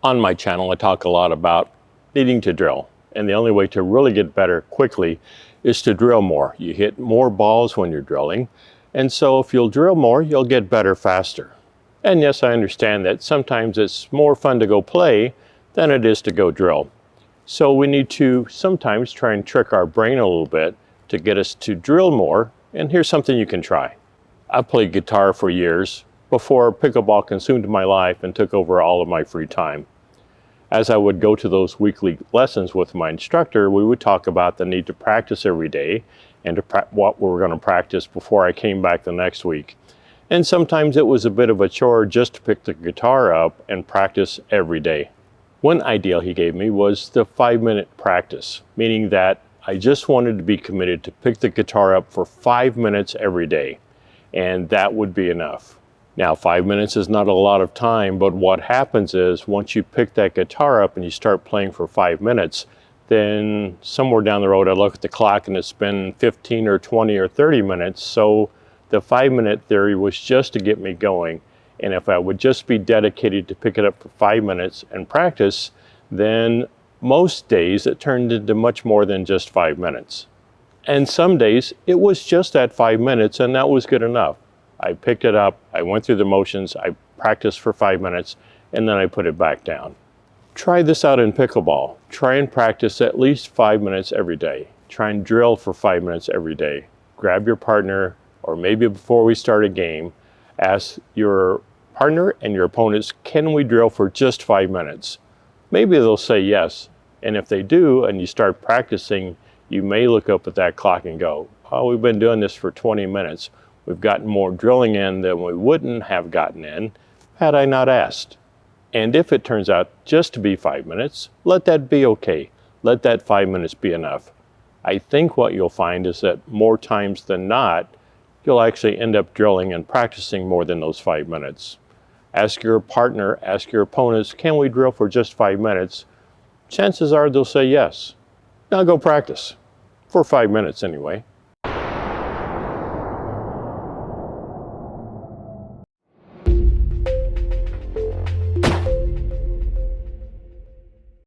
On my channel, I talk a lot about needing to drill, and the only way to really get better quickly is to drill more. You hit more balls when you're drilling, and so if you'll drill more, you'll get better faster. And yes, I understand that sometimes it's more fun to go play than it is to go drill. So we need to sometimes try and trick our brain a little bit to get us to drill more, and here's something you can try. I played guitar for years before pickleball consumed my life and took over all of my free time. As I would go to those weekly lessons with my instructor, we would talk about the need to practice every day and what we were going to practice before I came back the next week. And sometimes it was a bit of a chore just to pick the guitar up and practice every day. One ideal he gave me was the 5-minute practice, meaning that I just wanted to be committed to pick the guitar up for 5 minutes every day, and that would be enough. Now, 5 minutes is not a lot of time, but what happens is once you pick that guitar up and you start playing for 5 minutes, then somewhere down the road I look at the clock and it's been 15 or 20 or 30 minutes. So the 5-minute theory was just to get me going. And if I would just be dedicated to pick it up for 5 minutes and practice, then most days it turned into much more than just 5 minutes. And some days it was just that 5 minutes, and that was good enough. I picked it up, I went through the motions, I practiced for 5 minutes, and then I put it back down. Try this out in pickleball. Try and practice at least 5 minutes every day. Try and drill for 5 minutes every day. Grab your partner, or maybe before we start a game, ask your partner and your opponents, can we drill for just 5 minutes? Maybe they'll say yes, and if they do, and you start practicing, you may look up at that clock and go, oh, we've been doing this for 20 minutes. We've gotten more drilling in than we wouldn't have gotten in had I not asked. And if it turns out just to be 5 minutes, let that be okay. Let that 5 minutes be enough. I think what you'll find is that more times than not, you'll actually end up drilling and practicing more than those 5 minutes. Ask your partner, ask your opponents, can we drill for just 5 minutes? Chances are they'll say yes. Now go practice. For 5 minutes anyway.